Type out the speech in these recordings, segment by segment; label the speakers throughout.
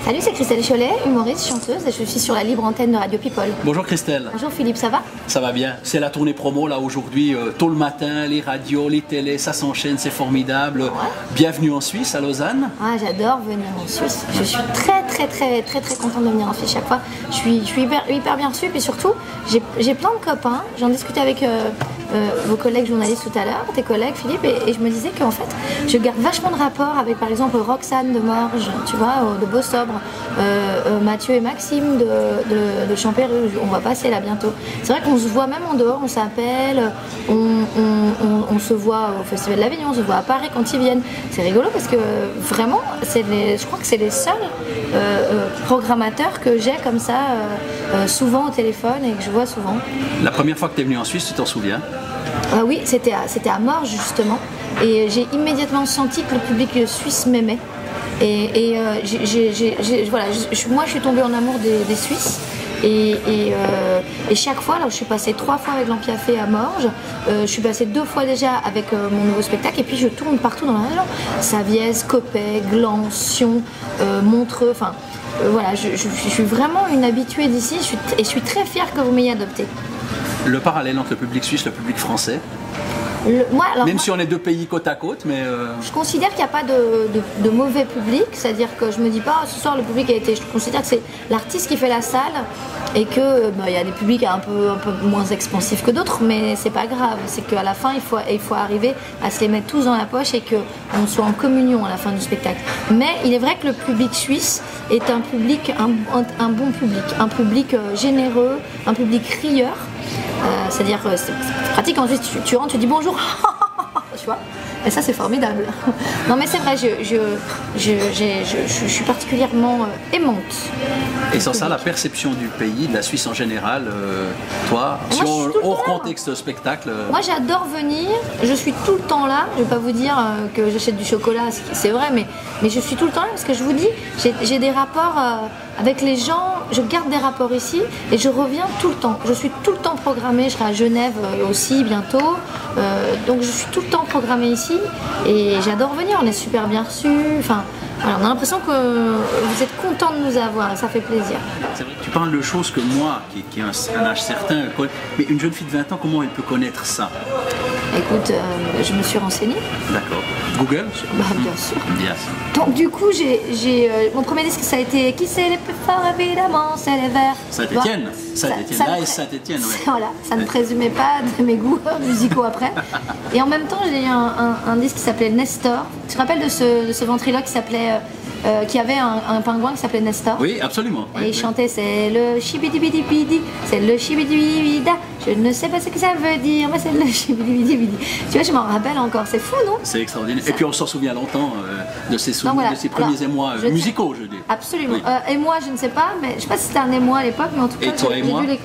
Speaker 1: Salut, c'est Christelle Cholet, humoriste, chanteuse, et je suis sur la libre antenne de Radio People.
Speaker 2: Bonjour Christelle.
Speaker 1: Bonjour Philippe, ça va?
Speaker 2: Ça va bien. C'est la tournée promo là aujourd'hui, tôt le matin, les radios, les télés, ça s'enchaîne, c'est formidable. Ouais. Bienvenue en Suisse, à Lausanne.
Speaker 1: Ah, j'adore venir en Suisse. Je suis très contente de venir en Suisse chaque fois. Je suis hyper bien reçue, et surtout, j'ai plein de copains. J'en discutais avec vos collègues journalistes tout à l'heure, tes collègues Philippe, et je me disais qu'en fait, je garde vachement de rapport avec par exemple Roxane de Morges, tu vois, de Beausobre, Mathieu et Maxime de Champéry, on va passer là bientôt. C'est vrai qu'on se voit même en dehors, on s'appelle, on se voit au Festival de l'Avignon, on se voit à Paris quand ils viennent. C'est rigolo parce que vraiment, je crois que c'est les seuls programmateurs que j'ai comme ça souvent au téléphone et que je vois souvent.
Speaker 2: La première fois que tu es venu en Suisse, tu t'en souviens?
Speaker 1: Oui, c'était à Morges justement, et j'ai immédiatement senti que le public suisse m'aimait. Et voilà, moi je suis tombée en amour des Suisses. Et chaque fois, alors je suis passée 3 fois avec l'Ampiafé à Morges, je suis passée 2 fois déjà avec mon nouveau spectacle, et puis je tourne partout dans la région. Saviez, Coppet, Gland, Sion, Montreux, enfin voilà, je suis vraiment une habituée d'ici, et je suis très fière que vous m'ayez adoptée.
Speaker 2: Le parallèle entre le public suisse et le public français? Même si on est 2 pays côte à côte, mais...
Speaker 1: Je considère qu'il n'y a pas de mauvais public, c'est-à-dire que je me dis pas, ce soir le public a été... Je considère que c'est l'artiste qui fait la salle, et que il y a des publics un peu moins expansifs que d'autres, mais c'est pas grave, c'est qu'à la fin il faut arriver à se les mettre tous dans la poche et qu'on soit en communion à la fin du spectacle. Mais il est vrai que le public suisse est un public, un bon public, un public généreux, un public rieur. C'est-à-dire que c'est pratique, ensuite tu rentres, tu dis bonjour, tu vois, et ça c'est formidable. Non mais c'est vrai, je suis particulièrement aimante.
Speaker 2: Et sans ça, la perception du pays, de la Suisse en général, toi, si on hors contexte spectacle...
Speaker 1: Moi j'adore venir, je suis tout le temps là, je vais pas vous dire que j'achète du chocolat, c'est vrai, mais je suis tout le temps là parce que je vous dis, j'ai des rapports avec les gens, je garde des rapports ici et je reviens tout le temps. Je suis tout le temps programmée, je serai à Genève aussi bientôt, donc je suis tout le temps programmée ici et j'adore venir, on est super bien reçus, enfin... Alors, on a l'impression que vous êtes content de nous avoir et ça fait plaisir.
Speaker 2: C'est vrai que tu parles de choses que moi, qui ai un âge certain, mais une jeune fille de 20 ans, comment elle peut connaître ça?
Speaker 1: Écoute, je me suis renseignée.
Speaker 2: D'accord. Google?
Speaker 1: Bien sûr.
Speaker 2: Bien sûr.
Speaker 1: Donc du coup, mon premier disque, ça a été Qui c'est les plus forts, évidemment, c'est les Verts.
Speaker 2: Saint-Étienne. Saint-Étienne, Saint-Étienne, oui.
Speaker 1: Voilà, ça ne présumait pas de mes goûts musicaux après. Et en même temps, j'ai eu un disque qui s'appelait Nestor. Tu te rappelles de ce ventriloque qui s'appelait... qui avait un pingouin qui s'appelait Nestor.
Speaker 2: Oui, absolument.
Speaker 1: Et il chantait c'est le chibidibidibidi, c'est le chibidibidibida. Je ne sais pas ce que ça veut dire, mais c'est le chibidibidibidi. Tu vois, je m'en rappelle encore, c'est fou, non?
Speaker 2: C'est extraordinaire. Et puis on s'en souvient longtemps de ces premiers émois musicaux, je dis.
Speaker 1: Absolument. Oui. Et moi, je ne sais pas, mais je ne sais pas si c'était un émoi à l'époque, mais en tout cas,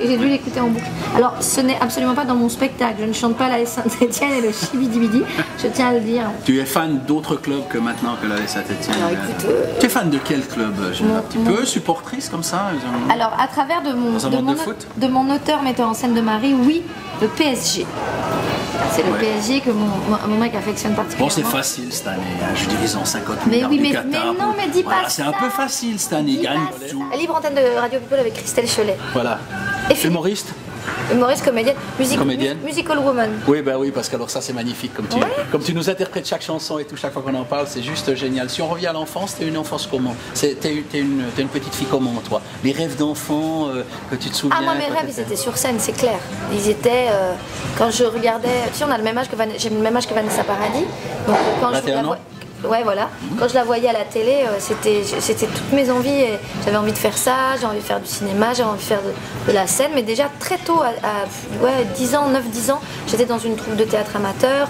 Speaker 1: j'ai dû l'écouter en boucle. Alors, ce n'est absolument pas dans mon spectacle. Je ne chante pas la Saint-Étienne et le chibidibidi, je tiens à le dire.
Speaker 2: Tu es fan d'autres clubs que maintenant que la Saint-Étienne?
Speaker 1: Alors, écoute,
Speaker 2: tu es fan de quel club? Un petit peu supportrice comme ça?
Speaker 1: Alors, à travers de mon auteur metteur en scène de mari, oui, le PSG. C'est le PSG que mon mec affectionne particulièrement.
Speaker 2: Bon, c'est facile cette année, hein. Je divise en 50
Speaker 1: mais
Speaker 2: milliards
Speaker 1: oui,
Speaker 2: du
Speaker 1: mais
Speaker 2: Qatar.
Speaker 1: non, mais dis pas ça.
Speaker 2: C'est un peu facile cette année, gagne.
Speaker 1: Libre antenne de Radio People avec Christelle Cholet.
Speaker 2: Voilà.
Speaker 1: Et
Speaker 2: humoriste?
Speaker 1: Humoriste, comédienne, musical woman.
Speaker 2: Oui, bah oui, parce que alors ça c'est magnifique comme tu nous interprètes chaque chanson et tout, chaque fois qu'on en parle, c'est juste génial. Si on revient à l'enfance, t'es une enfance comment? T'es une petite fille comment, toi? Les rêves d'enfant que tu te souviens?
Speaker 1: Ah, moi mes rêves, ils étaient sur scène, c'est clair. Ils étaient, quand je regardais, tu sais, on a le même âge j'ai le même âge que Vanessa Paradis. Donc quand
Speaker 2: 21 ans.
Speaker 1: Ouais, voilà. Quand je la voyais à la télé, c'était toutes mes envies. J'avais envie de faire ça, j'ai envie de faire du cinéma, j'ai envie de faire de la scène. Mais déjà très tôt, à 10 ans, 9-10 ans, j'étais dans une troupe de théâtre amateur.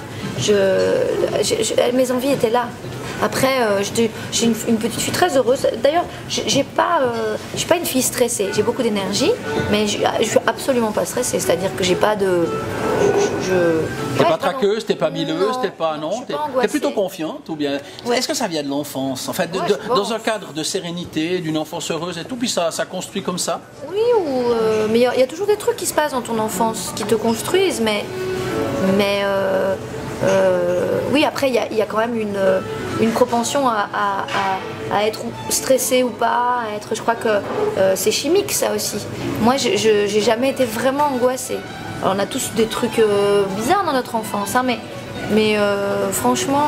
Speaker 1: Mes envies étaient là. Après, j'ai une petite fille très heureuse. D'ailleurs, je suis pas une fille stressée. J'ai beaucoup d'énergie, mais je suis absolument pas stressée. C'est-à-dire que j'ai pas de...
Speaker 2: T'es pas traqueuse, t'es pas mileuse, t'es pas... Non,
Speaker 1: t'es
Speaker 2: plutôt confiante ou bien... Ouais. Est-ce que ça vient de l'enfance? En fait, dans un cadre de sérénité, d'une enfance heureuse et tout, puis ça construit comme ça?
Speaker 1: Oui, mais il y a toujours des trucs qui se passent dans ton enfance qui te construisent, mais oui, après, il y a quand même une propension à être stressé ou pas, à être, je crois que c'est chimique ça aussi. Moi j'ai jamais été vraiment angoissée. Alors, on a tous des trucs bizarres dans notre enfance, hein, mais franchement,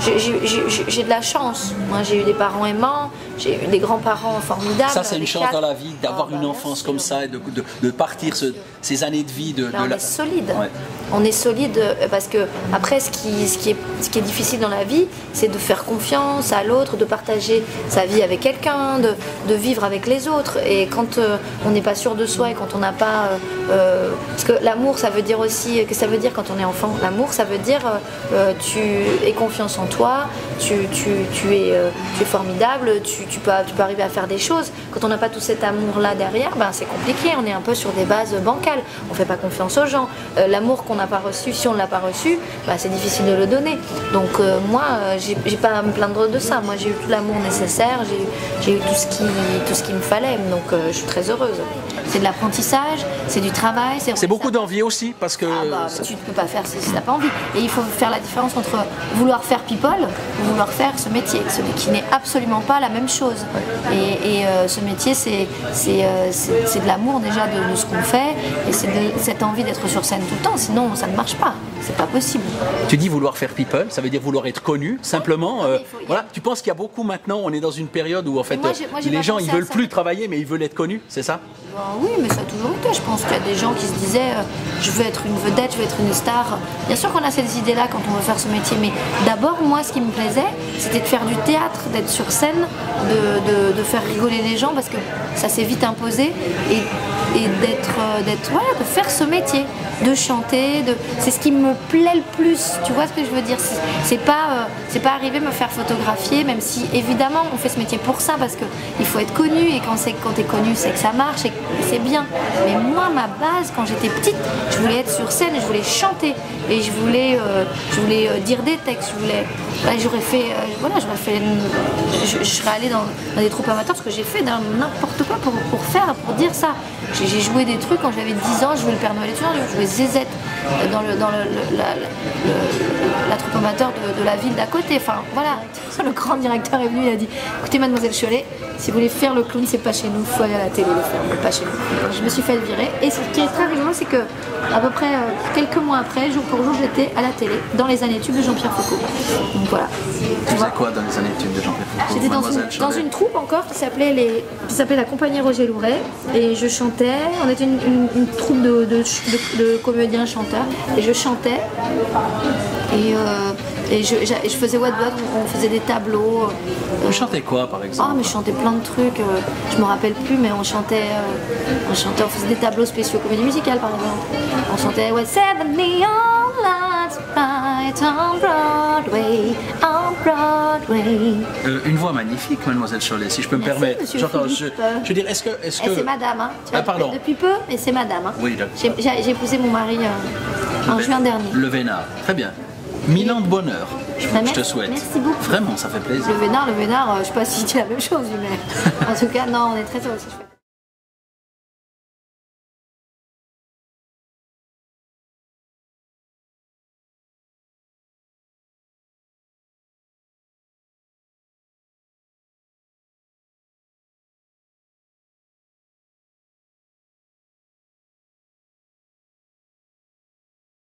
Speaker 1: j'ai de la chance. Moi, j'ai eu des parents aimants, j'ai eu des grands-parents formidables.
Speaker 2: Ça, c'est une chance dans la vie d'avoir une enfance comme ça et de partir ces années de vie.
Speaker 1: On est solide.
Speaker 2: Ouais.
Speaker 1: On est solide parce que, après, ce qui est difficile dans la vie, c'est de faire confiance à l'autre, de partager sa vie avec quelqu'un, de vivre avec les autres. Et quand on n'est pas sûr de soi et quand on n'a pas. Parce que l'amour, ça veut dire aussi. Qu'est-ce que ça veut dire quand on est enfant? L'amour, ça veut dire tu aies confiance en toi, tu es formidable, tu peux arriver à faire des choses. Quand on n'a pas tout cet amour-là derrière, ben, c'est compliqué. On est un peu sur des bases bancales. On ne fait pas confiance aux gens. L'amour qu'on n'a pas reçu, si on ne l'a pas reçu, ben, c'est difficile de le donner. Donc moi, j'ai pas à me plaindre de ça. Moi, j'ai eu tout l'amour nécessaire, j'ai eu tout ce qu'il me fallait. Donc je suis très heureuse. C'est de l'apprentissage, c'est du travail.
Speaker 2: C'est beaucoup d'envie aussi parce que...
Speaker 1: tu ne peux pas faire si tu n'as pas envie. Et il faut faire la différence entre vouloir faire people ou vouloir faire ce métier, qui n'est absolument pas la même chose. Et ce métier, c'est de l'amour déjà de ce qu'on fait et c'est cette envie d'être sur scène tout le temps, sinon ça ne marche pas. C'est pas possible.
Speaker 2: Tu dis vouloir faire people, ça veut dire vouloir être connu, simplement. Voilà. Tu penses qu'il y a beaucoup maintenant, on est dans une période où en fait les gens ils veulent plus travailler mais ils veulent être connus, c'est ça?
Speaker 1: Oui, mais ça a toujours été. Je pense qu'il y a des gens qui se disaient je veux être une vedette, je veux être une star. Bien sûr qu'on a ces idées-là quand on veut faire ce métier, mais d'abord moi ce qui me plaisait c'était de faire du théâtre, d'être sur scène, de faire rigoler les gens parce que ça s'est vite imposé et de faire ce métier, de chanter, c'est ce qui me plaît le plus, tu vois ce que je veux dire, c'est pas arriver me faire photographier, même si évidemment on fait ce métier pour ça parce qu'il faut être connu et quand t'es connu c'est que ça marche et c'est bien, mais moi ma base quand j'étais petite, je voulais être sur scène et je voulais chanter et je voulais dire des textes, je serais allée dans des troupes amateurs, ce que j'ai fait dans n'importe quoi pour dire ça. J'ai joué des trucs quand j'avais 10 ans, je jouais le Père Noël et tout ça, je jouais Zézette dans la troupe amateur de la ville d'à côté. Enfin voilà, le grand directeur est venu, il a dit écoutez mademoiselle Chollet, si vous voulez faire le clown, c'est pas chez nous, il faut aller à la télé le faire, mais pas chez nous. Je me suis fait virer et ce qui est très rigolo, c'est que à peu près quelques mois après, jour pour jour, j'étais à la télé dans les années tubes de Jean-Pierre Foucault. Donc voilà.
Speaker 2: Tu faisais quoi dans les années tubes de Jean-Pierre Foucault?
Speaker 1: J'étais dans une troupe encore qui s'appelait la Compagnie Roger Louret et je chantais. On était une troupe de comédiens chanteurs et je chantais et je faisais what on faisait des tableaux.
Speaker 2: Vous chantez quoi par exemple?
Speaker 1: Mais je chantais plein de trucs, je me rappelle plus, mais on faisait des tableaux spéciaux comédie musicale par exemple. On chantait What's Seven Neon Lights Bright on Broadway,
Speaker 2: Une voix magnifique, mademoiselle Chollet, si je peux me permettre. J'entends, je veux dire, est-ce que...
Speaker 1: C'est madame, hein. Tu vois,
Speaker 2: pardon.
Speaker 1: Depuis peu, mais c'est madame. Hein.
Speaker 2: Oui,
Speaker 1: j'ai épousé mon mari en juin dernier.
Speaker 2: Le Vénard, très bien. 1000 ans de bonheur, je te souhaite.
Speaker 1: Merci beaucoup.
Speaker 2: Vraiment, ça fait plaisir.
Speaker 1: Le Vénard, je sais pas si tu dis la même chose, mais en tout cas, non, on est très heureux.